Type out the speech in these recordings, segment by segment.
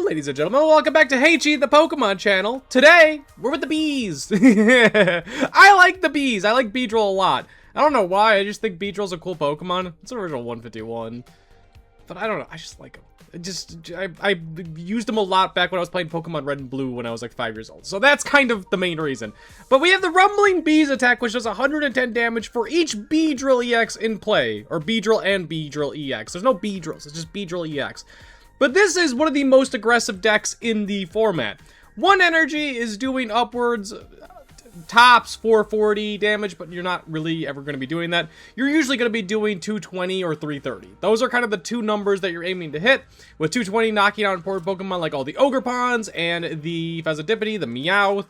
ladies and gentlemen, welcome back to Haychie, the Pokemon channel. Today, we're with the bees. I like the bees. I like Beedrill a lot. I don't know why, I just think Beedrill's a cool Pokemon. It's an original 151. But I don't know, I just like him. I used him a lot back when I was playing Pokemon Red and Blue when I was like 5 years old. So that's kind of the main reason. But we have the Rumbling Bees attack, which does 110 damage for each Beedrill EX in play. Or Beedrill and Beedrill EX. There's no Beedrills, it's just Beedrill EX. But this is one of the most aggressive decks in the format. 1 energy is doing upwards, tops 440 damage, but you're not really ever going to be doing that. You're usually going to be doing 220 or 330. Those are kind of the two numbers that you're aiming to hit, with 220 knocking out important Pokemon like all the Ogerpons and the Fezandipiti, the Meowth.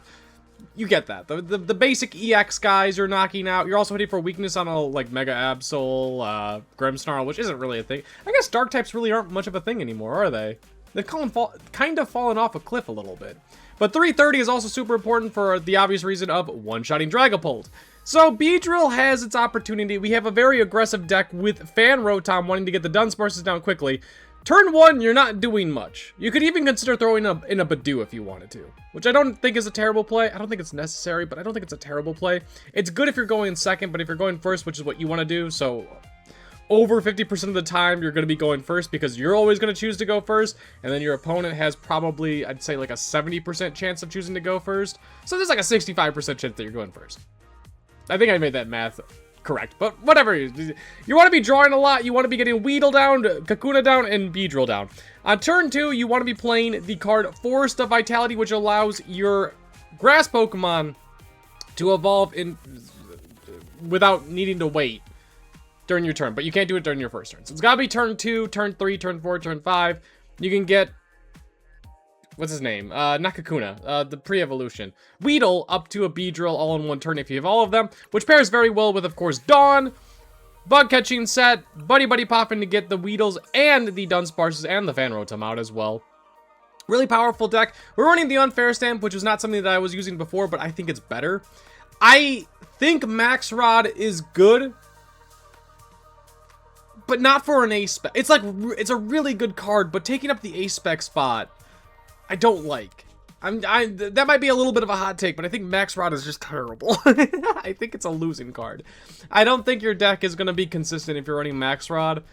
You get that. The basic EX guys you're knocking out. You're also hitting for weakness on a like Mega Absol, Grimmsnarl, which isn't really a thing. I guess Dark types really aren't much of a thing anymore, are they? They've kind of fallen off a cliff a little bit. But 330 is also super important for the obvious reason of one-shotting Dragapult. So Beedrill has its opportunity. We have a very aggressive deck with Fan Rotom wanting to get the Dunsparces down quickly. Turn 1, you're not doing much. You could even consider throwing in a Badoo if you wanted to, which I don't think is a terrible play. I don't think it's necessary, but I don't think it's a terrible play. It's good if you're going second, but if you're going first, which is what you want to do, so over 50% of the time you're going to be going first because you're always going to choose to go first, and then your opponent has probably, I'd say, like a 70% chance of choosing to go first. So there's like a 65% chance that you're going first. I think I made that math correct, but whatever. You want to be drawing a lot, you want to be getting Weedle down, Kakuna down, and Beedrill down. On turn 2, you want to be playing the card Forest of Vitality, which allows your grass Pokemon to evolve in without needing to wait during your turn, but you can't do it during your first turn. So it's gotta be turn 2, turn 3, turn 4, turn 5. You can get, what's his name? Not Kakuna, the pre-evolution. Weedle up to a Beedrill all in one turn if you have all of them, which pairs very well with, of course, Dawn, Bug Catching Set, Buddy-Buddy Poffin to get the Weedles and the Dunsparces and the Fan Rotom out as well. Really powerful deck. We're running the Unfair Stamp, which was not something that I was using before, but I think it's better. I think Max Rod is good, but not for an ace spec. It's like, it's a really good card, but taking up the ace spec spot, I don't like. That might be a little bit of a hot take, but I think Max Rod is just terrible. I think it's a losing card. I don't think your deck is going to be consistent if you're running Max Rod.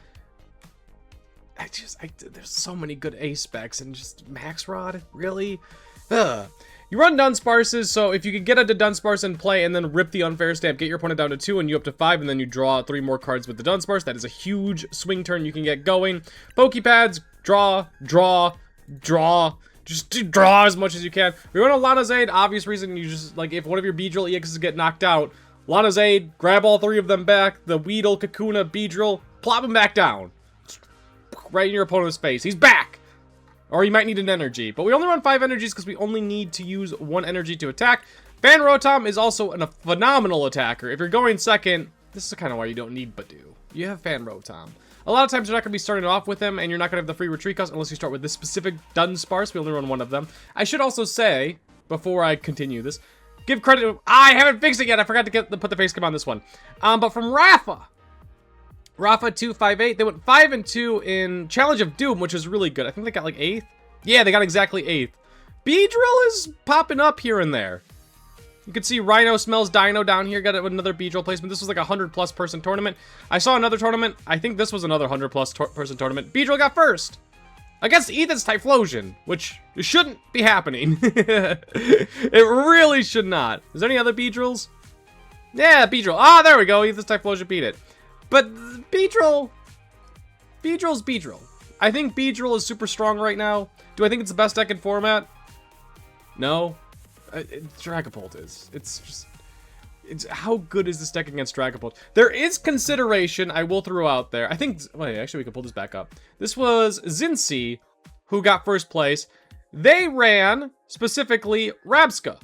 There's so many good ace specs, and just Max Rod, really? Ugh. You run Dunsparces, so if you can get a Dunsparce in play and then rip the Unfair Stamp, get your opponent down to 2 and you up to 5, and then you draw 3 more cards with the Dunsparce, that is a huge swing turn you can get going. Poké Pads, draw, draw, draw. Just draw as much as you can. We run a Lana's Aid, obvious reason, you just, like, if one of your Beedrill EXs get knocked out, Lana's Aid, grab all 3 of them back, the Weedle, Kakuna, Beedrill, plop them back down. Right in your opponent's face. He's back! Or you might need an energy. But we only run 5 energies because we only need to use 1 energy to attack. Fan Rotom is also a phenomenal attacker. If you're going second, this is kind of why you don't need Badoo. You have Fan Rotom. A lot of times you're not going to be starting off with him, and you're not going to have the free retreat cost unless you start with this specific Dunsparce. We only run 1 of them. I should also say, before I continue this, give credit. I haven't fixed it yet. I forgot to put the face cam on this one. But from Rafa 258, they went 5 and 2 in Challenge of Doom, which is really good. I think they got like 8th. Yeah, they got exactly 8th. Beedrill is popping up here and there. You can see Rhino Smells Dino down here, got another Beedrill placement. This was like a 100+ person tournament. I saw another tournament. I think this was another 100+ person tournament. Beedrill got first against Ethan's Typhlosion, which shouldn't be happening. It really should not. Is there any other Beedrills? Yeah, Beedrill. Ah, there we go. Ethan's Typhlosion beat it. But Beedrill's Beedrill. I think Beedrill is super strong right now. Do I think it's the best deck in format? No. Dragapult is. It's how good is this deck against Dragapult? There is consideration I will throw out there. I think, wait, actually we can pull this back up. This was Zincy who got first place. They ran specifically Rabska.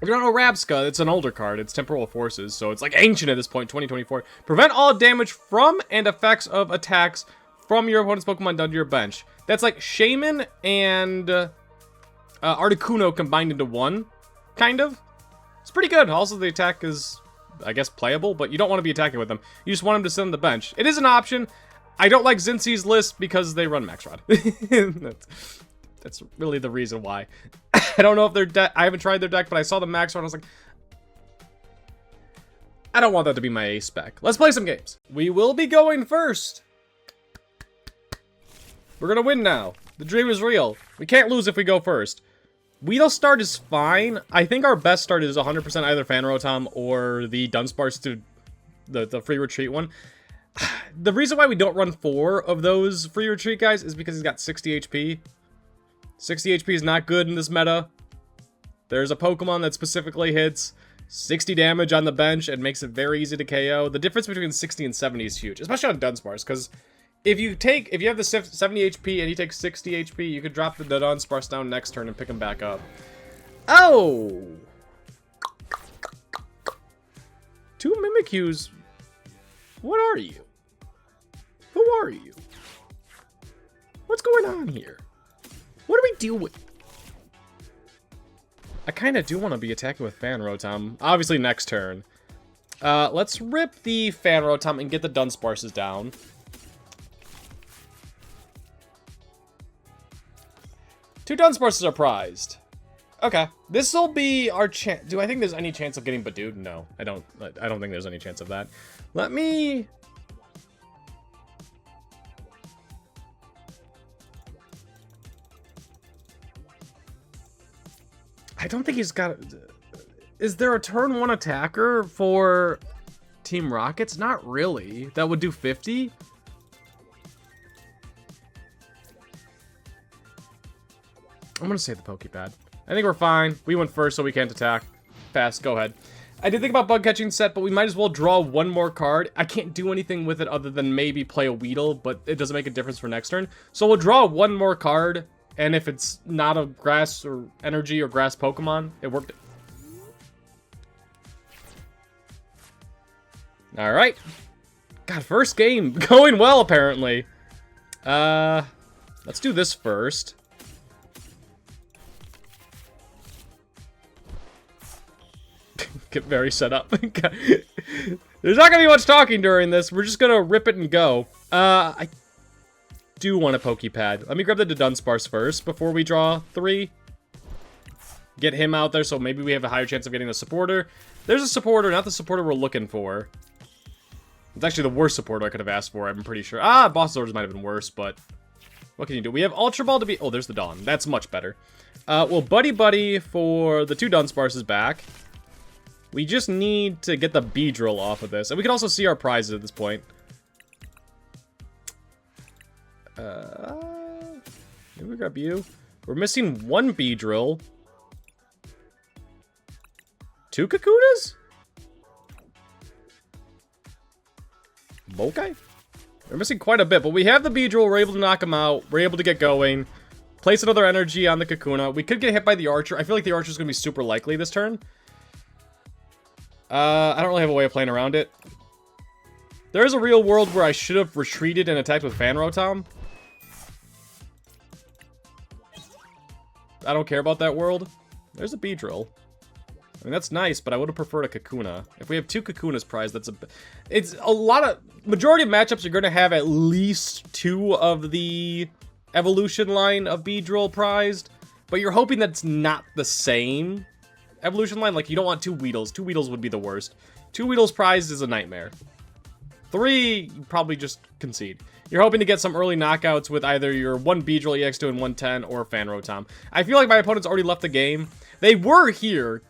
If you don't know Rabska, it's an older card. It's Temporal Forces, so it's like ancient at this point, 2024. Prevent all damage from and effects of attacks from your opponent's Pokemon down to your bench. That's like Shaman and Articuno combined into one, kind of. It's pretty good. Also, the attack is, I guess, playable, but you don't want to be attacking with them. You just want them to sit on the bench. It is an option. I don't like Zincy's list because they run Max Rod. That's really the reason why. I don't know if their deck, I haven't tried their deck, but I saw the max one, I was like, I don't want that to be my ace spec. Let's play some games. We will be going first. We're gonna win now. The dream is real. We can't lose if we go first. Weedle start is fine. I think our best start is 100% either Fan Rotom or the Dunsparce to the free retreat one. The reason why we don't run 4 of those free retreat guys is because he's got 60 HP. 60 HP is not good in this meta. There's a Pokemon that specifically hits 60 damage on the bench and makes it very easy to KO. The difference between 60 and 70 is huge, especially on Dunsparce, because if you have the 70 HP and he takes 60 HP, you could drop the Dunsparce down next turn and pick him back up. Oh! 2 Mimikyus. What are you? Who are you? What's going on here? What are we doing? I kind of do want to be attacking with Fan Rotom. Obviously next turn. Let's rip the Fan Rotom and get the Dunsparces down. Two Dunsparces are prized. Okay, this will be our chance. Do I think there's any chance of getting Badooed? No, I don't think there's any chance of that. Let me. I don't think he's got. Is there a turn 1 attacker for Team Rockets? Not really. That would do 50. I'm gonna save the Poké Pad. I think we're fine. We went first, so we can't attack. Pass. Go ahead. I did think about Bug Catching Set, but we might as well draw 1 more card. I can't do anything with it other than maybe play a Weedle, but it doesn't make a difference for next turn. So we'll draw 1 more card, and if it's not a grass or energy or grass Pokemon, it worked. All right. God, first game going well apparently. Let's do this first. Get very set up. There's not gonna be much talking during this. We're just gonna rip it and go. I do want a Poké Pad. Let me grab the Dunsparce first before we draw 3. Get him out there, so maybe we have a higher chance of getting a supporter. There's a supporter, not the supporter we're looking for. It's actually the worst supporter I could have asked for, I'm pretty sure. Boss Orders might have been worse, but what can you do? We have Ultra Ball to be... Oh, there's the Dawn. That's much better. Well, Buddy-Buddy for the 2 Dunsparces back. We just need to get the Beedrill off of this. And we can also see our prizes at this point. Maybe we grab you. We're missing 1 Beedrill. 2 Kakunas? Okay. We're missing quite a bit, but we have the Beedrill. We're able to knock him out. We're able to get going. Place another energy on the Kakuna. We could get hit by the Archer. I feel like the Archer's going to be super likely this turn. I don't really have a way of playing around it. There is a real world where I should have retreated and attacked with Fan Rotom. I don't care about that world. There's a Beedrill. I mean, that's nice, but I would have preferred a Kakuna. If we have 2 Kakunas prized, it's a lot of... Majority of matchups are going to have at least 2 of the evolution line of Beedrill prized, but you're hoping that's not the same evolution line. Like, you don't want 2 Weedles. 2 Weedles would be the worst. 2 Weedles prized is a nightmare. 3, you probably just concede. You're hoping to get some early knockouts with either your 1 Beedrill EX doing 110 or Fan Rotom. I feel like my opponent's already left the game. They were here,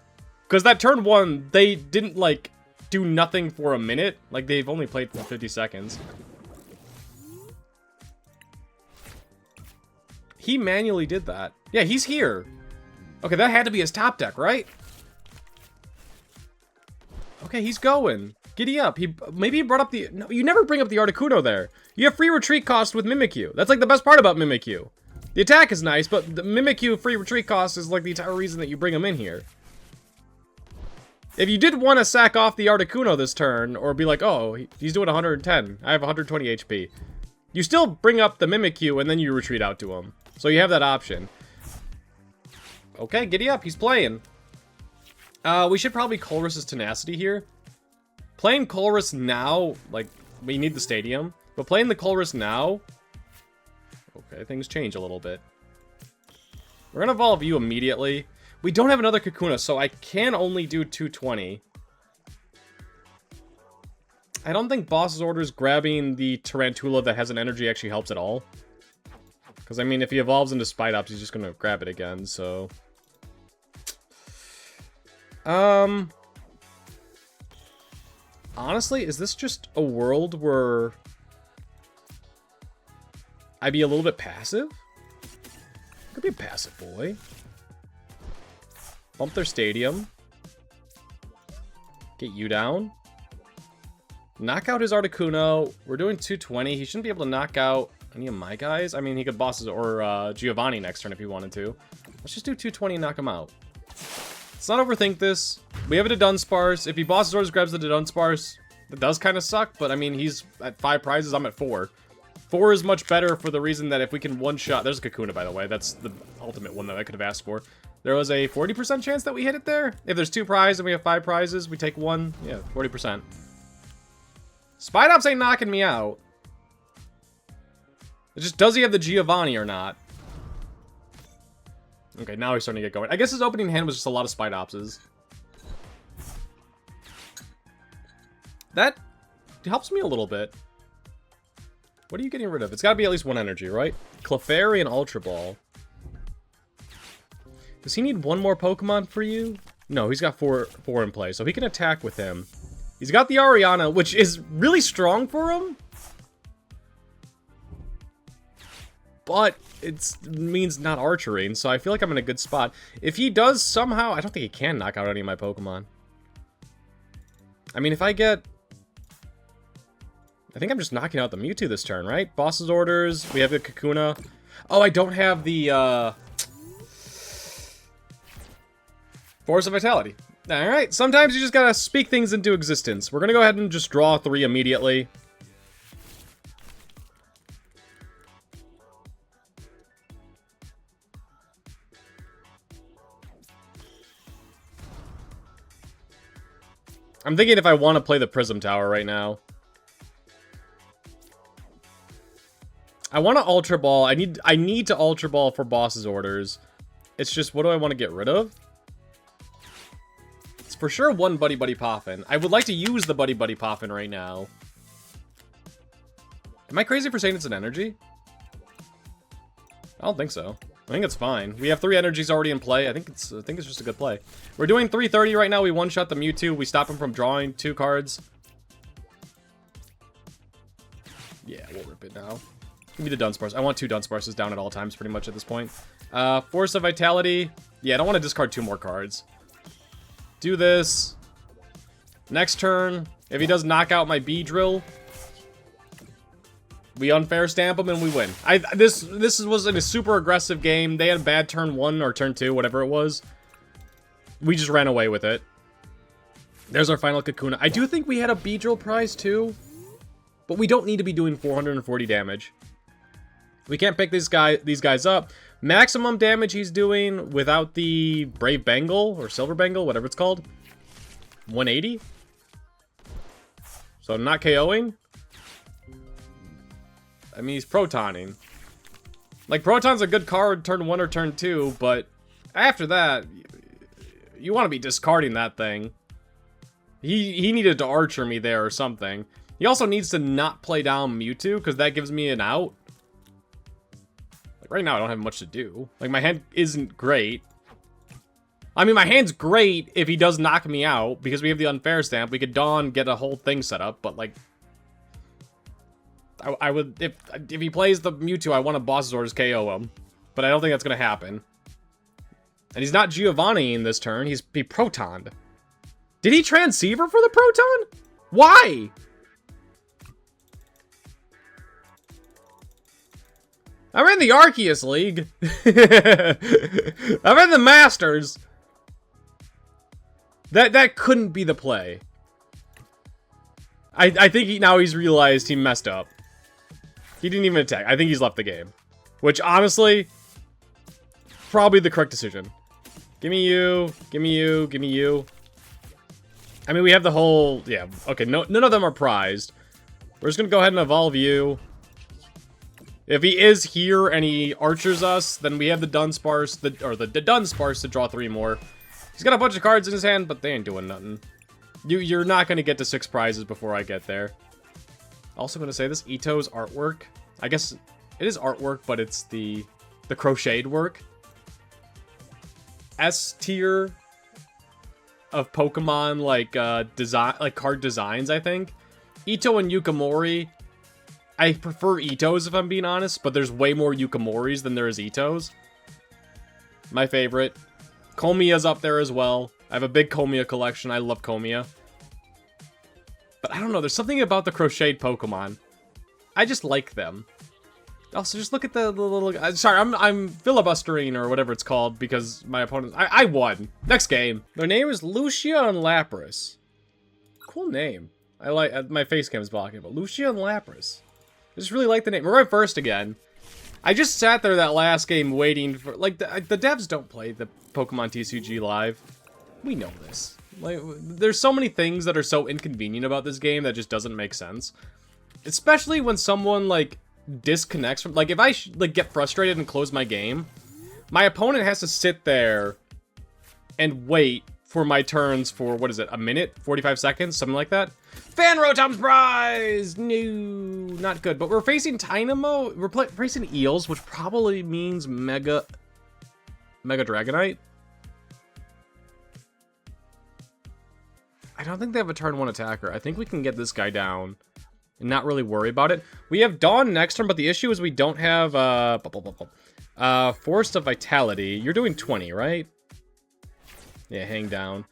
because that turn 1, they didn't, like, do nothing for a minute. Like, they've only played for 50 seconds. He manually did that. Yeah, he's here. Okay, that had to be his top deck, right? Okay, he's going. Giddy up. Maybe he brought up the... No, you never bring up the Articuno there. You have free retreat cost with Mimikyu. That's like the best part about Mimikyu. The attack is nice, but the Mimikyu free retreat cost is like the entire reason that you bring him in here. If you did want to sack off the Articuno this turn, or be like, oh, he's doing 110. I have 120 HP. You still bring up the Mimikyu, and then you retreat out to him. So you have that option. Okay, giddy up. He's playing. We should probably Colress's Tenacity here. Playing Colress now, like, we need the stadium. But playing the Colress now... Okay, things change a little bit. We're gonna evolve you immediately. We don't have another Kakuna, so I can only do 220. I don't think Boss's Orders grabbing the Tarantula that has an energy actually helps at all. Because, I mean, if he evolves into Spidops, he's just gonna grab it again, so... Honestly, is this just a world where I'd be a little bit passive? Could be a passive boy. Bump their stadium. Get you down. Knock out his Articuno. We're doing 220. He shouldn't be able to knock out any of my guys. I mean, he could boss his, or Giovanni next turn if he wanted to. Let's just do 220 and knock him out. Let's not overthink this. We have a Dunsparce. If he bosses orders, grabs the Dunsparce, that does kind of suck, but I mean, he's at 5 prizes, I'm at 4. 4 is much better for the reason that if we can one-shot... There's a Kakuna, by the way. That's the ultimate one that I could have asked for. There was a 40% chance that we hit it there. If there's 2 prizes and we have 5 prizes, we take 1. Yeah, 40%. Spidops ain't knocking me out. It's just, does he have the Giovanni or not? Okay, now he's starting to get going. I guess his opening hand was just a lot of Spidopses. That helps me a little bit. What are you getting rid of? It's got to be at least 1 energy, right? Clefairy and Ultra Ball. Does he need 1 more Pokemon for you? No, he's got 4 in play, so he can attack with him. He's got the Ariana, which is really strong for him. But it means not archering, so I feel like I'm in a good spot. If he does somehow... I don't think he can knock out any of my Pokemon. I mean, if I get... I think I'm just knocking out the Mewtwo this turn, right? Boss's orders, we have the Kakuna. Oh, I don't have the, Forest of Vitality. Alright, sometimes you just gotta speak things into existence. We're gonna go ahead and just draw 3 immediately. I'm thinking if I want to play the Prism Tower right now. I want to Ultra Ball. I need to Ultra Ball for Boss's orders. It's just, what do I want to get rid of? It's for sure 1 Buddy-Buddy Poffin. I would like to use the Buddy-Buddy Poffin right now. Am I crazy for saying it's an energy? I don't think so. I think it's fine. We have 3 energies already in play. I think it's just a good play. We're doing 330 right now. We one-shot the Mewtwo. We stop him from drawing 2 cards. Yeah, we'll rip it now. Give me the Dunsparce. I want 2 Dunsparces down at all times, pretty much at this point. Force of Vitality. Yeah, I don't want to discard 2 more cards. Do this. Next turn, if he does knock out my Beedrill, we unfair stamp him and we win. This was a super aggressive game. They had a bad turn 1 or turn 2, whatever it was. We just ran away with it. There's our final Kakuna. I do think we had a Beedrill prize too, but we don't need to be doing 440 damage. We can't pick these guys up. Maximum damage he's doing without the Brave Bengal or Silver Bengal, whatever it's called. 180. So not KOing. I mean, he's Protoning. Like, Proton's a good card turn 1 or turn 2, but after that, you want to be discarding that thing. He needed to Archer me there or something. He also needs to not play down Mewtwo, because that gives me an out. Like, right now, I don't have much to do. Like, my hand isn't great. I mean, my hand's great if he does knock me out, because we have the Unfair Stamp. We could Dawn, get a whole thing set up, but, like... I would, if he plays the Mewtwo, I want to Boss's Orders KO him. But I don't think that's going to happen. And he's not Giovanni in this turn. He Protoned. Did he Transceiver for the Proton? Why? I'm in the Arceus League. I'm in the Masters. That couldn't be the play. I think now he's realized he messed up. He didn't even attack. I think he's left the game. Which, honestly, probably the correct decision. Give me you. Give me you. Give me you. I mean, we have the whole... Yeah, okay, none of them are prized. We're just going to go ahead and evolve you. If he is here and he archers us, then we have the Dunsparce, the Dunsparce to draw 3 more. He's got a bunch of cards in his hand, but they ain't doing nothing. You're not gonna get to 6 prizes before I get there. Also gonna say this Ito's artwork. I guess it is artwork, but it's the crocheted work. S tier of Pokemon like card designs, I think. Ito and Yukamori. I prefer Itos if I'm being honest, but there's way more Yukamoris than there is Itos. My favorite. Komia's up there as well. I have a big Komia collection. I love Komia. But I don't know, there's something about the crocheted Pokemon. I just like them. Also, just look at the little... sorry, I'm filibustering or whatever it's called because my opponent... I won. Next game. Their name is Lucia and Lapras. Cool name. I like... my face cam is blocking, but Lucia and Lapras. I just really like the name. We're right first again. I just sat there that last game waiting for... like, the devs don't play the Pokemon TCG live. We know this. Like, there's so many things that are so inconvenient about this game that just doesn't make sense. Especially when someone, like... disconnects from, like, if I get frustrated and close my game, my opponent has to sit there and wait for my turns for, what is it, a minute, 45 seconds, something like that. Fan Rotom prize! No, not good. But we're facing Tynamo. We're facing Eels, which probably means Mega Dragonite. I don't think they have a turn 1 attacker. I think we can get this guy down and not really worry about it. We have Dawn next turn, but the issue is we don't have Forest of Vitality. You're doing 20, right? Yeah, hang down.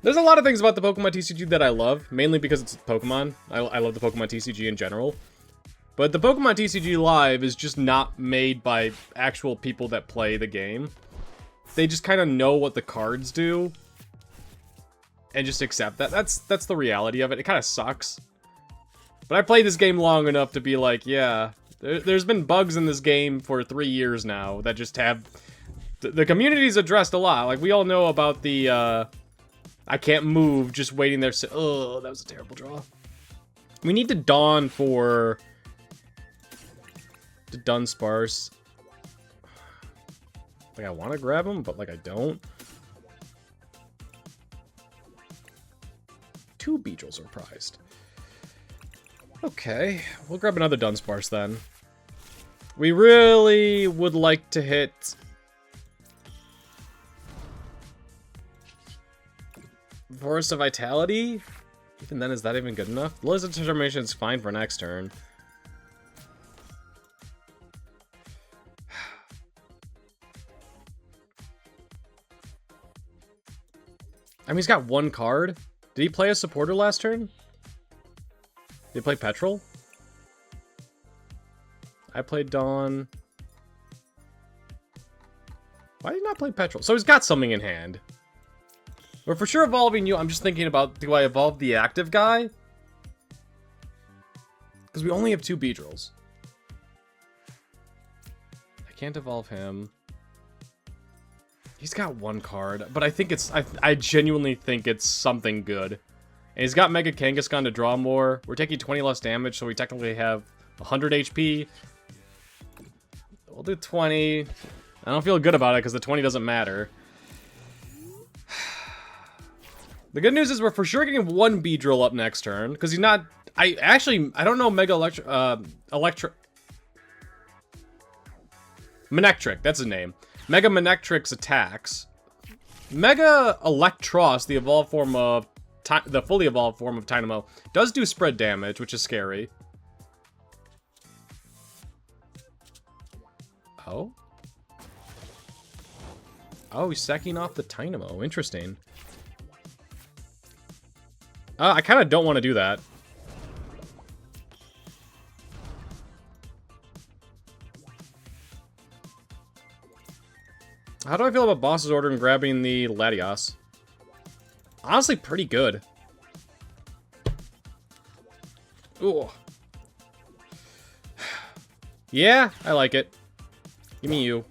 There's a lot of things about the Pokemon TCG that I love, mainly because it's Pokemon. I love the Pokemon TCG in general. But the Pokemon TCG Live is just not made by actual people that play the game. They just kind of know what the cards do and just accept that. That's the reality of it. It kind of sucks. But I played this game long enough to be like, yeah, there's been bugs in this game for 3 years now that just have... the community's addressed a lot. Like, we all know about the, I can't move, just waiting there. Oh, that was a terrible draw. We need to Dawn for the Dunsparce. Like, I want to grab him, but, like, I don't. 2 Beedrills are prized. Okay, we'll grab another Dunsparce then. We really would like to hit... Forest of Vitality? Even then, is that even good enough? Blizzard Determination is fine for next turn. I mean, he's got 1 card. Did he play a supporter last turn? Did he play Petrol? I played Dawn. Why did he not play Petrol? So he's got something in hand. We're for sure evolving you. I'm just thinking about, do I evolve the active guy? Because we only have 2 Beedrills. I can't evolve him. He's got 1 card, but I think it's... I genuinely think it's something good. And he's got Mega Kangaskhan to draw more. We're taking 20 less damage, so we technically have 100 HP. We'll do 20. I don't feel good about it, because the 20 doesn't matter. The good news is we're for sure getting 1 Beedrill up next turn, because he's not... I don't know Mega Manectric, that's his name. Mega Manectric's attacks. Mega Electros, the evolved form of... the fully evolved form of Tynamo, does do spread damage, which is scary. Oh? Oh, he's sacking off the Tynamo. Interesting. I kind of don't want to do that. How do I feel about Boss's Order and grabbing the Latios? Honestly, pretty good. Ooh. Yeah, I like it. Give me you.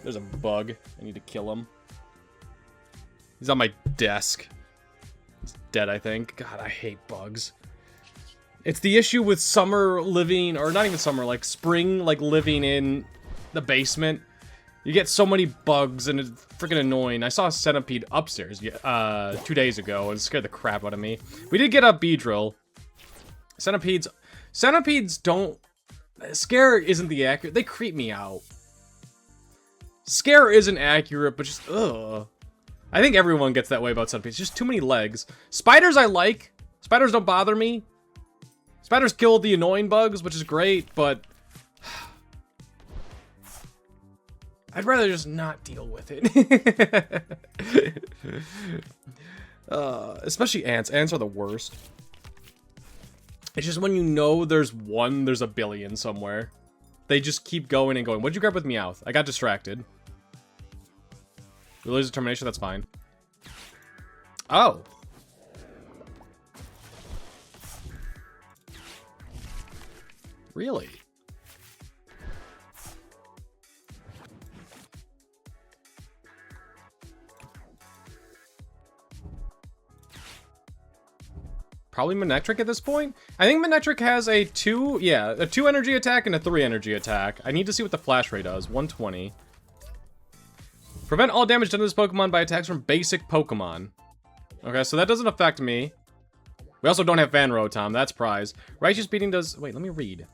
There's a bug. I need to kill him. He's on my desk. He's dead, I think. God, I hate bugs. It's the issue with summer living, or not even summer, like spring, like living in the basement. You get so many bugs, and it's freaking annoying. I saw a centipede upstairs 2 days ago, and it scared the crap out of me. We did get a Beedrill. Centipedes don't... Scare isn't the accurate... They creep me out. Scare isn't accurate, but just... Ugh. I think everyone gets that way about centipedes. Just too many legs. Spiders I like. Spiders don't bother me. Spiders kill the annoying bugs, which is great, but... I'd rather just not deal with it. Especially ants. Ants are the worst. It's just when you know there's one, there's a billion somewhere. They just keep going and going. What'd you grab with Meowth? I got distracted. Lillie's determination, that's fine. Oh. Really? Probably Manectric at this point. I think Manectric has a 2 energy attack and a 3 energy attack. I need to see what the flash ray does. 120. Prevent all damage done to this Pokemon by attacks from basic Pokemon. Okay, so that doesn't affect me. We also don't have Fan Rotom, that's prize. Righteous Beating does... Wait, let me read.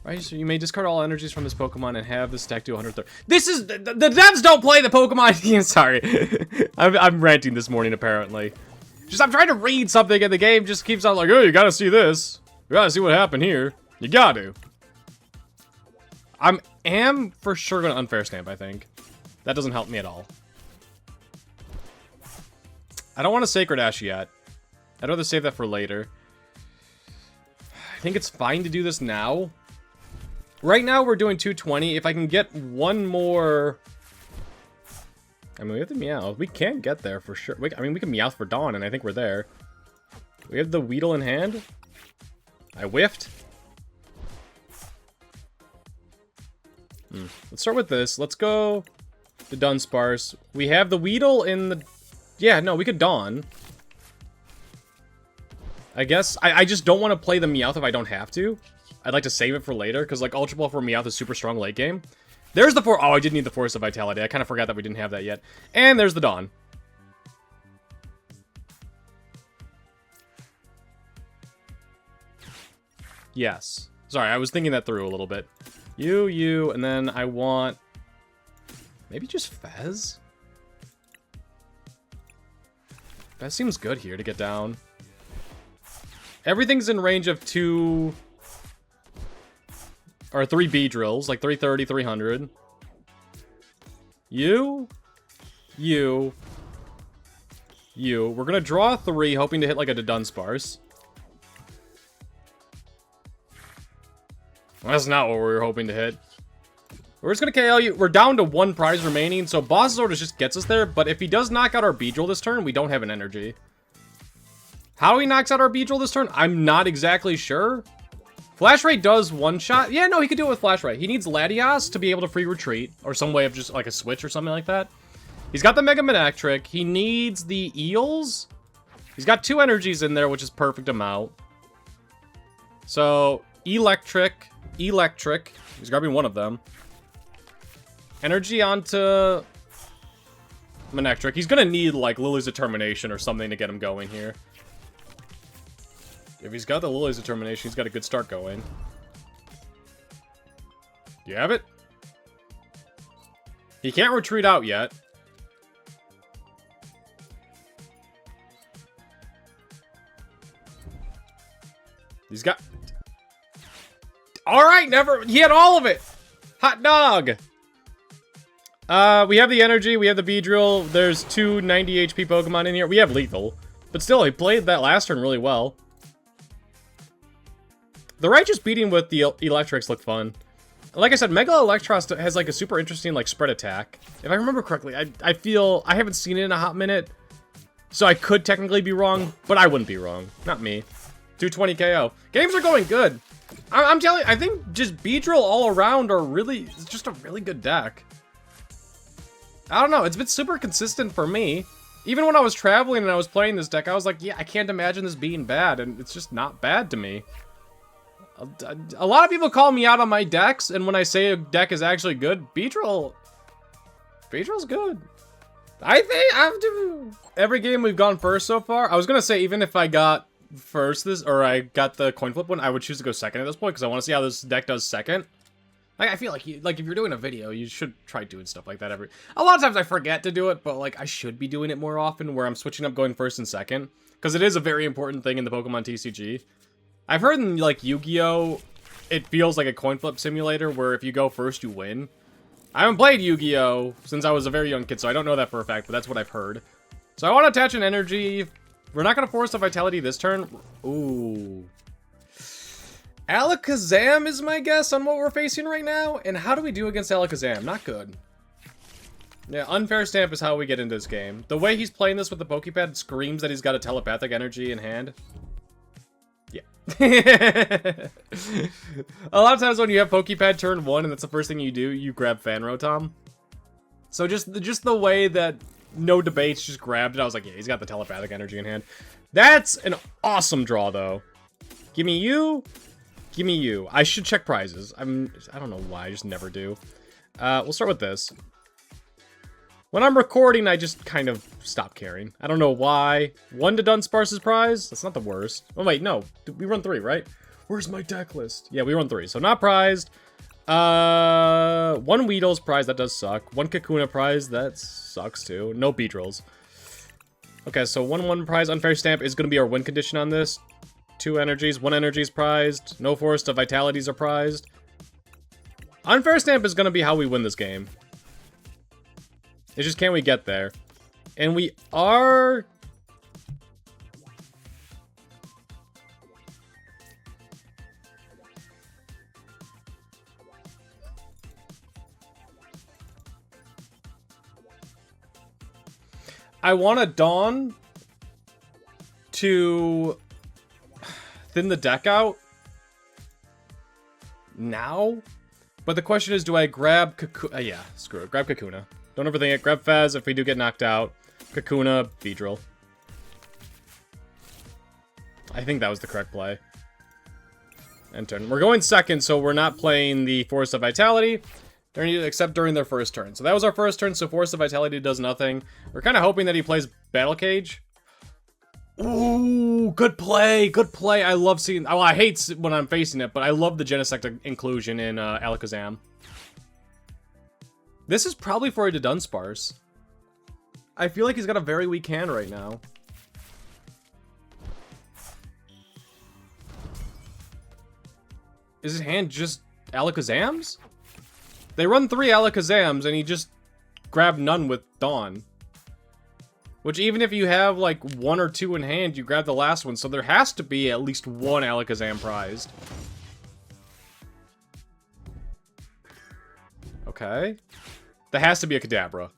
Righteous, you may discard all energies from this Pokemon and have this deck do 130. This is... The devs don't play the Pokemon... Sorry. I'm ranting this morning, apparently. Just, I'm trying to read something and the game just keeps on like, oh, you gotta see this. You gotta see what happened here. You gotta. I am for sure gonna Unfair Stamp, I think. That doesn't help me at all. I don't want to Sacred Ash yet. I'd rather save that for later. I think it's fine to do this now. Right now, we're doing 220. If I can get one more... I mean, we have the Meowth. We can get there for sure. I mean, we can Meowth for Dawn, and I think we're there. We have the Weedle in hand. I whiffed. Let's start with this. Let's go to Dunsparce. We have the Weedle in the... Yeah, no, we could Dawn. I guess. I just don't want to play the Meowth if I don't have to. I'd like to save it for later, because, like, Ultra Ball for Meowth is super strong late game. There's the Oh, I did need the Forest of Vitality. I kind of forgot that we didn't have that yet. And there's the Dawn. Yes. Sorry, I was thinking that through a little bit. You, and then I want... Maybe just Fez? Fez seems good here to get down. Everything's in range of 2... Or 3 Beedrills, like 330, 300. You. We're gonna draw 3, hoping to hit like a Dunsparce. That's not what we were hoping to hit. We're just gonna KO you. We're down to 1 prize remaining, so Boss Sword just gets us there, but if he does knock out our Beedrill this turn, we don't have an energy. How he knocks out our Beedrill this turn, I'm not exactly sure. Flash Ray does one-shot. Yeah, no, he could do it with Flash Ray. He needs Latias to be able to free retreat, or some way of just like a switch or something like that. He's got the Mega Manectric. He needs the Eels. He's got 2 energies in there, which is perfect amount. So, Electric. He's grabbing one of them. Energy onto Manectric. He's gonna need, like, Lillie's Determination or something to get him going here. If he's got the Lillie's Determination, he's got a good start going. Do you have it? He can't retreat out yet. He's got... Alright, he had all of it! Hot dog! We have the energy, we have the Beedrill, there's 2 90 HP Pokemon in here. We have Lethal. But still, he played that last turn really well. The Righteous Beating with the Electrics look fun. Like I said, Mega Electros has like a super interesting like spread attack. If I remember correctly, I feel I haven't seen it in a hot minute, so I could technically be wrong, but I wouldn't be wrong. Not me. 220 KO. Games are going good. I'm telling you, I think just Beedrill all around it's just a really good deck. I don't know, it's been super consistent for me. Even when I was traveling and I was playing this deck, I was like, yeah, I can't imagine this being bad, and it's just not bad to me. A lot of people call me out on my decks, and when I say a deck is actually good, Beedrill's good. I think every game we've gone first so far, I was gonna say even if I got first or I got the coin flip one, I would choose to go second at this point because I want to see how this deck does second. Like, I feel like if you're doing a video, you should try doing stuff like that a lot of times I forget to do it, but like I should be doing it more often where I'm switching up going first and second because it is a very important thing in the Pokemon TCG. I've heard in like Yu-Gi-Oh, it feels like a coin flip simulator where if you go first, you win. I haven't played Yu-Gi-Oh since I was a very young kid, so I don't know that for a fact, but that's what I've heard. So I want to attach an energy. We're not going to Forest of Vitality this turn. Ooh. Alakazam is my guess on what we're facing right now. And how do we do against Alakazam? Not good. Yeah, Unfair Stamp is how we get into this game. The way he's playing this with the Poké Pad screams that he's got a telepathic energy in hand. Yeah. A lot of times when you have Poké Pad turn 1 and that's the first thing you do, you grab Fan Rotom. So just the way that no debates just grabbed it, I was like, yeah, he's got the telepathic energy in hand. That's an awesome draw though. Give me you. Give me you. I should check prizes. I don't know why, I just never do. We'll start with this. When I'm recording, I just kind of stop caring. I don't know why. 1 to Dunsparce's prize? That's not the worst. Oh wait, no. We run 3, right? Where's my deck list? Yeah, we run 3, so not prized. 1 Weedle's prize, that does suck. 1 Kakuna prize, that sucks too. No Beedrills. Okay, so 1 prize. Unfair Stamp is going to be our win condition on this. 2 energies, 1 energy is prized. No Forest of Vitalities are prized. Unfair Stamp is going to be how we win this game. It's just, can we get there? And we are... I want a Dawn to thin the deck out now, but the question is, do I grab Kakuna? Yeah, screw it. Grab Kakuna. Don't overthink it. Grab Fez if we do get knocked out. Kakuna, Beedrill. I think that was the correct play. End turn. We're going second, so we're not playing the Forest of Vitality. Except during their first turn. So that was our first turn, so Forest of Vitality does nothing. We're kind of hoping that he plays Battle Cage. Ooh, good play, good play. I love seeing... Well, I hate when I'm facing it, but I love the Genesect inclusion in Alakazam. This is probably for a Dunsparce. I feel like he's got a very weak hand right now. Is his hand just Alakazam's? They run 3 Alakazams, and he just grabbed none with Dawn. Which, even if you have, like, 1 or 2 in hand, you grab the last one, so there has to be at least 1 Alakazam prized. Okay. That has to be a Kadabra.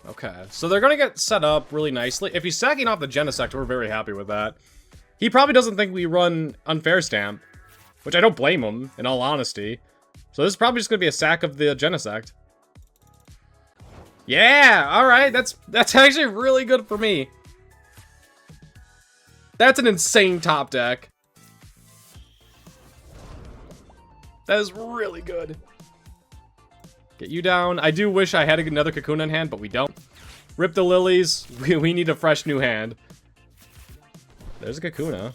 Okay, so they're gonna get set up really nicely. If he's sacking off the Genesect, we're very happy with that. He probably doesn't think we run Unfair Stamp, which I don't blame him, in all honesty. So this is probably just gonna be a sack of the Genesect. Yeah, alright, that's actually really good for me. That's an insane top deck. That is really good. Get you down. I do wish I had another Kakuna in hand, but we don't. Rip the Lilies. We need a fresh new hand. There's a Kakuna.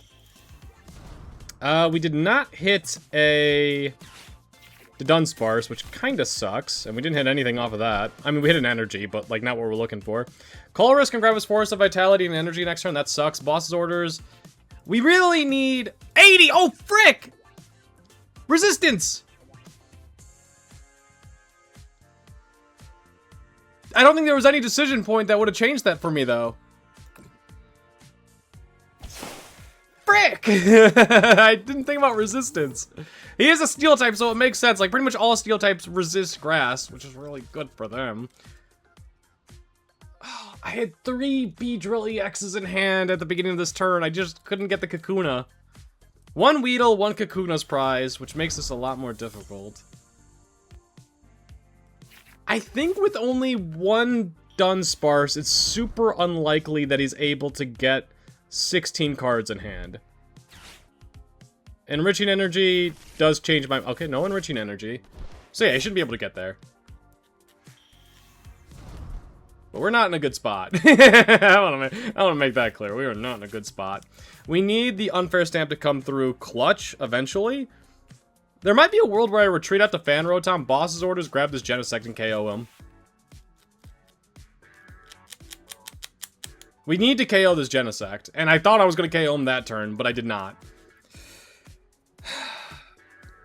We did not hit the Dunsparce, which kind of sucks, and we didn't hit anything off of that. I mean, we hit an energy, but, like, not what we're looking for. Colress can grab his Forest of Vitality and energy next turn. That sucks. Boss's orders. We really need 80! Oh, frick! Resistance! I don't think there was any decision point that would have changed that for me, though. Frick! I didn't think about resistance. He is a steel type, so it makes sense. Like, pretty much all steel types resist grass, which is really good for them. Oh, I had 3 Beedrill EXs in hand at the beginning of this turn. I just couldn't get the Kakuna. 1 Weedle, 1 Kakuna's prize, which makes this a lot more difficult. I think with only 1 Dunsparce, it's super unlikely that he's able to get 16 cards in hand. Enriching Energy does change my... Okay, no Enriching Energy. So yeah, he should be able to get there. But we're not in a good spot. I want to make that clear. We are not in a good spot. We need the Unfair Stamp to come through clutch eventually. There might be a world where I retreat out to Fan Rotom, boss's orders, grab this Genesect, and KO him. We need to KO this Genesect. And I thought I was going to KO him that turn, but I did not.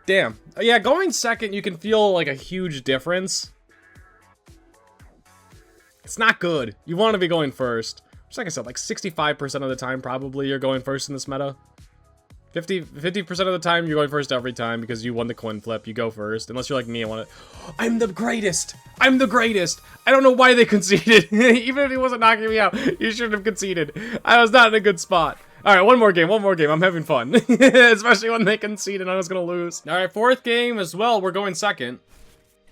Damn. Yeah, going second, you can feel like a huge difference. It's not good. You want to be going first. Just like I said, like 65% of the time, probably, you're going first in this meta. 50% of the time, you're going first every time because you won the coin flip. You go first. Unless you're like me, I want to... I'm the greatest! I'm the greatest! I don't know why they conceded. Even if he wasn't knocking me out, you shouldn't have conceded. I was not in a good spot. Alright, one more game. I'm having fun. Especially when they concede and I was going to lose. Alright, fourth game as well. We're going second.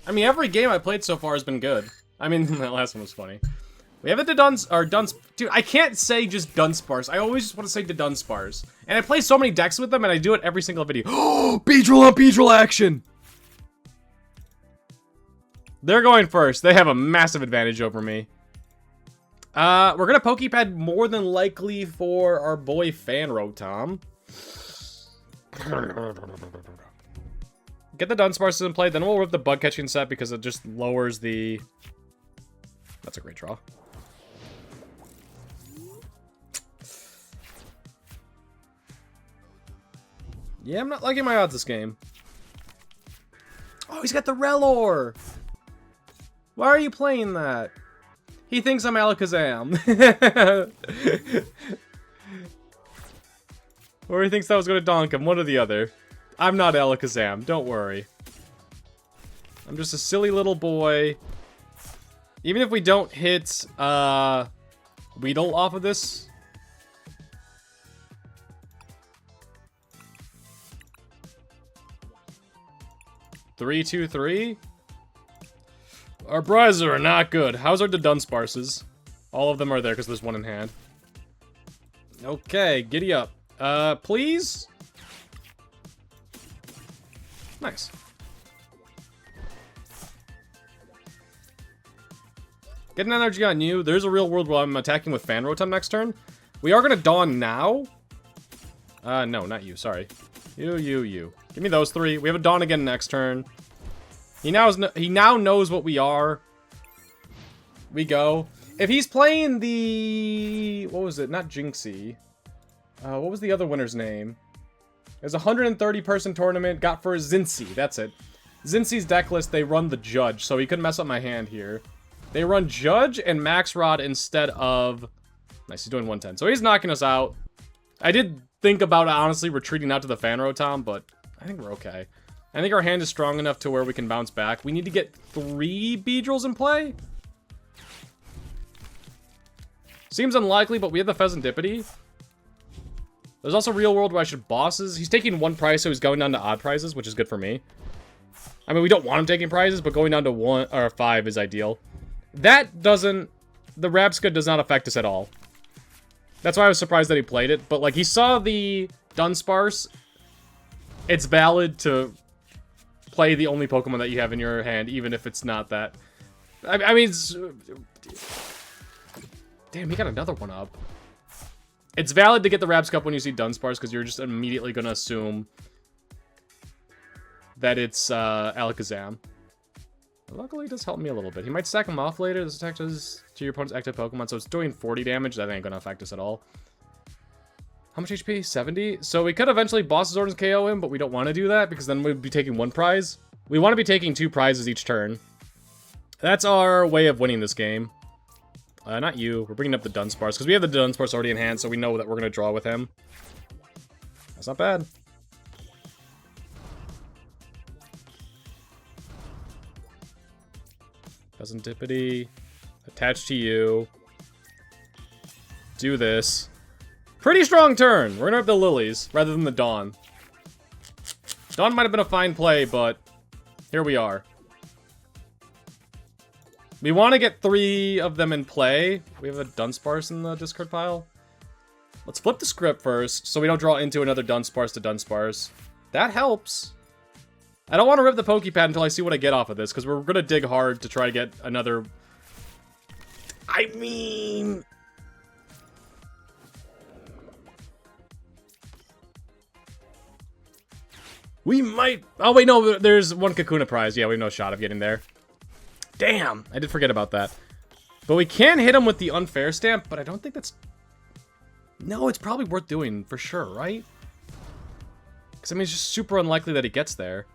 I mean, every game I played so far has been good. I mean, that last one was funny. We have it to Dude, I can't say just Dunsparce. I always just want to say to Dunsparce. And I play so many decks with them, and I do it every single video. Oh, Beedrill on Beedrill action! They're going first. They have a massive advantage over me. We're gonna Poké Pad more than likely for our boy Fan Rotom. Get the Dunsparce in play, then we'll rip the Bug Catching Set because it just lowers the... That's a great draw. Yeah, I'm not liking my odds this game. Oh, he's got the Relor! Why are you playing that? He thinks I'm Alakazam. Or he thinks that was going to donk him, one or the other. I'm not Alakazam, don't worry. I'm just a silly little boy. Even if we don't hit, Weedle off of this. Three, 2, 3. Our prizes are not good. How's our Dunsparces? All of them are there because there's one in hand. Okay, giddy up. Please? Nice. Get an energy on you. There's a real world where I'm attacking with Fan Rotom next turn. We are going to Dawn now. No, not you. Sorry. You. Give me those three. We have a Dawn again next turn. He now knows what we are. We go. If he's playing the... What was it? Not Jinxie. What was the other winner's name? It was a 130-person tournament. Got for Zincy. That's it. Zincy's deck list, they run the Judge, so he couldn't mess up my hand here. They run Judge and Max Rod instead of... Nice, he's doing 110. So he's knocking us out. I did think about, honestly, retreating out to the Fan Rotom, but I think we're okay. I think our hand is strong enough to where we can bounce back. We need to get 3 Beedrills in play. Seems unlikely, but we have the Fezandipiti. There's also real world where I should bosses. He's taking 1 prize, so he's going down to odd prizes, which is good for me. I mean, we don't want him taking prizes, but going down to 1 or 5 is ideal. That doesn't... The Rabska does not affect us at all. That's why I was surprised that he played it. But, like, he saw the Dunsparce. It's valid to play the only Pokemon that you have in your hand, even if it's not that. I mean, it's... Damn, he got another one up. It's valid to get the Rabska when you see Dunsparce, because you're just immediately going to assume that it's Alakazam. Luckily, it does help me a little bit. He might stack him off later. This attack does to your opponent's active Pokemon, so it's doing 40 damage. That ain't going to affect us at all. How much HP? 70? So we could eventually Boss's Orders KO him, but we don't want to do that, because then we'd be taking 1 prize. We want to be taking 2 prizes each turn. That's our way of winning this game. Not you. We're bringing up the Dunsparce, because we have the Dunsparce already in hand, so we know that we're going to draw with him. That's not bad. Fezandipiti. Attach to you. Do this. Pretty strong turn. We're going to have the Lilies, rather than the Dawn. Dawn might have been a fine play, but here we are. We want to get 3 of them in play. We have a Dunsparce in the discard pile. Let's flip the script first, so we don't draw into another Dunsparce to Dunsparce. That helps. I don't want to rip the Poké Pad until I see what I get off of this, because we're going to dig hard to try to get another... I mean... We might... Oh, wait, no, there's one Kakuna prize. Yeah, we have no shot of getting there. Damn, I did forget about that. But we can hit him with the Unfair Stamp, but I don't think that's... No, it's probably worth doing, for sure, right? Because, I mean, it's just super unlikely that he gets there.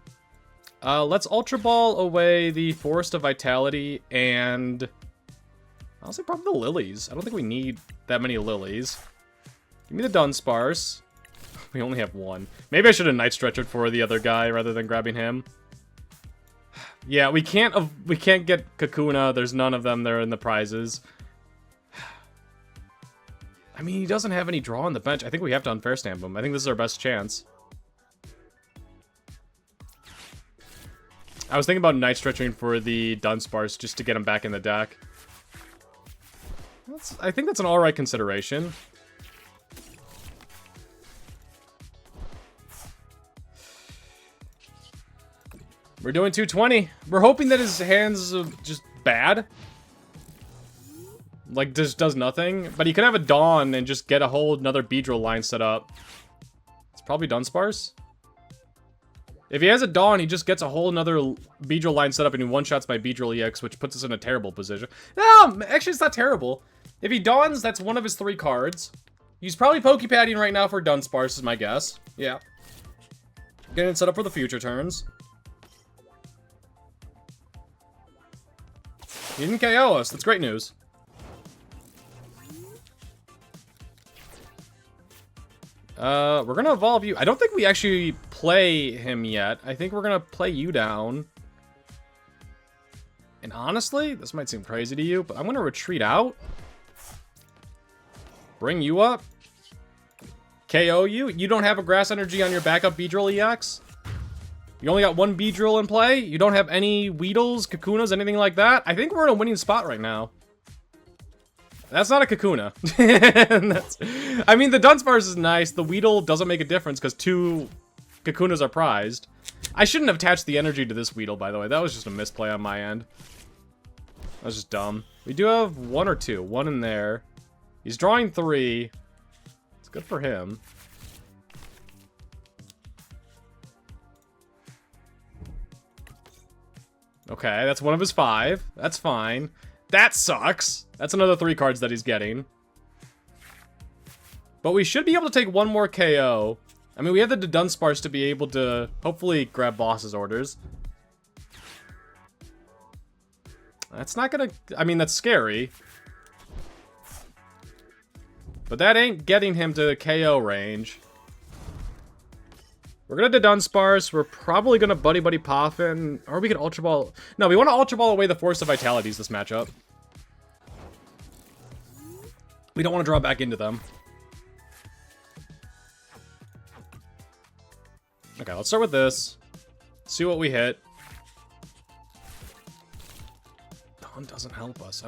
Let's Ultra Ball away the Forest of Vitality and... I'll say probably the Lilies. I don't think we need that many Lilies. Give me the Dunsparce. We only have 1. Maybe I should have Night Stretchered for the other guy rather than grabbing him. Yeah, we can't get Kakuna. There's none of them. They're in the prizes. I mean, he doesn't have any draw on the bench. I think we have to Unfair Stamp him. I think this is our best chance. I was thinking about Night Stretching for the Dunsparce just to get him back in the deck. I think that's an alright consideration. We're doing 220. We're hoping that his hand's just bad. Like, just does nothing. But he could have a Dawn and just get a whole another Beedrill line set up. It's probably Dunsparce. If he has a Dawn, he just gets a whole another Beedrill line set up and he one-shots my Beedrill EX, which puts us in a terrible position. No, actually, it's not terrible. If he Dawns, that's one of his 3 cards. He's probably Poké Padding right now for Dunsparce, is my guess. Yeah. Getting it set up for the future turns. He didn't KO us. That's great news. We're gonna evolve you. I don't think we actually play him yet. I think we're gonna play you down. And honestly, this might seem crazy to you, but I'm gonna retreat out. Bring you up. KO you. You don't have a Grass Energy on your backup Beedrill EX. You only got 1 Beedrill in play. You don't have any Weedles, Kakunas, anything like that. I think we're in a winning spot right now. That's not a Kakuna. I mean, the Dunsparce is nice. The Weedle doesn't make a difference because 2 Kakunas are prized. I shouldn't have attached the energy to this Weedle, by the way. That was just a misplay on my end. That was just dumb. We do have 1 or 2. 1 in there. He's drawing 3. It's good for him. Okay, that's one of his 5. That's fine. That sucks. That's another 3 cards that he's getting. But we should be able to take 1 more KO. I mean, we have the Dunsparce to be able to hopefully grab boss's orders. That's not gonna... I mean, that's scary. But that ain't getting him to KO range. We're gonna Dunsparce. We're probably gonna Buddy-Buddy Poffin. Or we could Ultra Ball... No, we want to Ultra Ball away the Forest of Vitalities this matchup. We don't want to draw back into them. Okay, let's start with this. See what we hit. Dawn doesn't help us.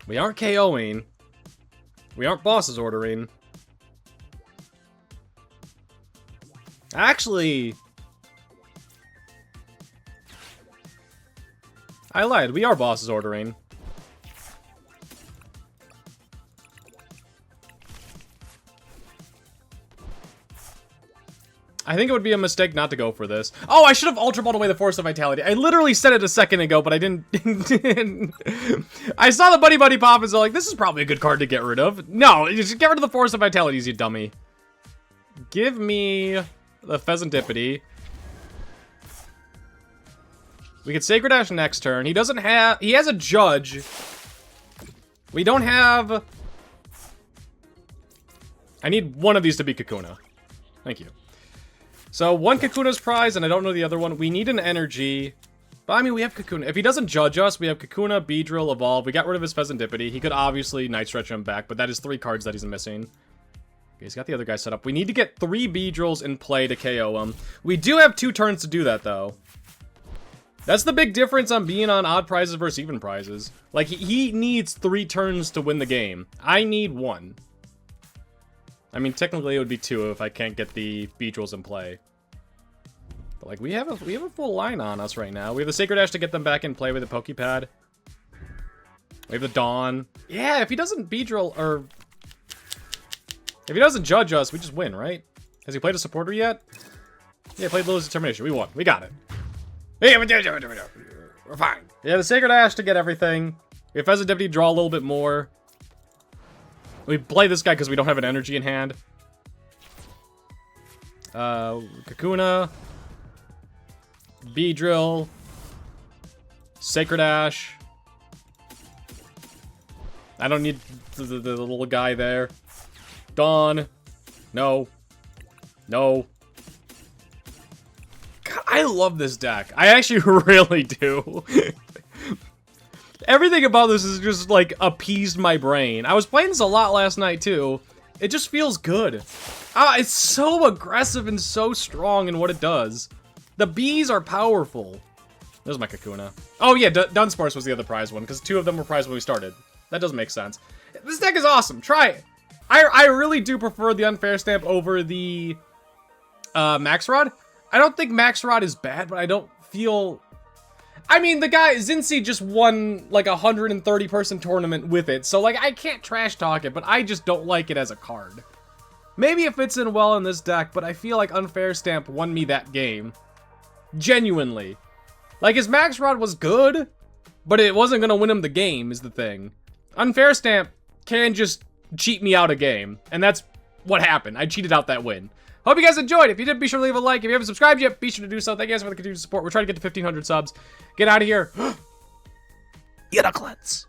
We aren't KOing. We aren't bosses ordering. Actually, I lied. We are bosses ordering. I think it would be a mistake not to go for this. Oh, I should have Ultra Balled away the Force of Vitality. I literally said it a second ago, but I didn't. I saw the Buddy-Buddy Poffin, so like, this is probably a good card to get rid of. No, just get rid of the Force of Vitality, you dummy. Give me the Fezandipiti. We could Sacred Ash next turn. He doesn't have... He has a Judge. We don't have... I need one of these to be Kakuna. Thank you. So, one Kakuna's prize, and I don't know the other one. We need an energy. But, I mean, we have Kakuna. If he doesn't judge us, we have Kakuna, Beedrill, Evolve. We got rid of his Fezandipiti. He could obviously Night Stretch him back, but that is 3 cards that he's missing. Okay, he's got the other guy set up. We need to get 3 Beedrills in play to KO him. We do have 2 turns to do that, though. That's the big difference on being on odd prizes versus even prizes. Like, he needs 3 turns to win the game. I need 1. I mean, technically it would be 2 if I can't get the Beedrills in play. But, like, we have a full line on us right now. We have the Sacred Ash to get them back in play with the Poké Pad. We have the Dawn. Yeah, if he doesn't Beedrill, or... if he doesn't judge us, we just win, right? Has he played a supporter yet? Yeah, played Lillie's Determination. We won. We got it. We're fine. Yeah, the Sacred Ash to get everything. We have Fezandipiti draw a little bit more. We play this guy because we don't have an energy in hand. Kakuna. Beedrill. Sacred Ash. I don't need the little guy there. Dawn. No. No. God, I love this deck. I actually really do. Everything about this is just, like, appeased my brain. I was playing this a lot last night, too. It just feels good. It's so aggressive and so strong in what it does. The bees are powerful. There's my Kakuna. Oh, yeah, Dunsparce was the other prize one, because 2 of them were prized when we started. That does make sense. This deck is awesome. Try it. I really do prefer the Unfair Stamp over the Max Rod. I don't think Max Rod is bad, but I don't feel... I mean, the guy, Zinzi, just won, like, a 130-person tournament with it, so, like, I can't trash talk it, but I just don't like it as a card. Maybe it fits in well in this deck, but I feel like Unfair Stamp won me that game. Genuinely. Like, his Max Rod was good, but it wasn't gonna win him the game, is the thing. Unfair Stamp can just cheat me out a game, and that's what happened. I cheated out that win. Hope you guys enjoyed. If you did, be sure to leave a like. If you haven't subscribed yet, be sure to do so. Thank you guys for the continued support. We're trying to get to 1,500 subs. Get out of here. Get a cleanse.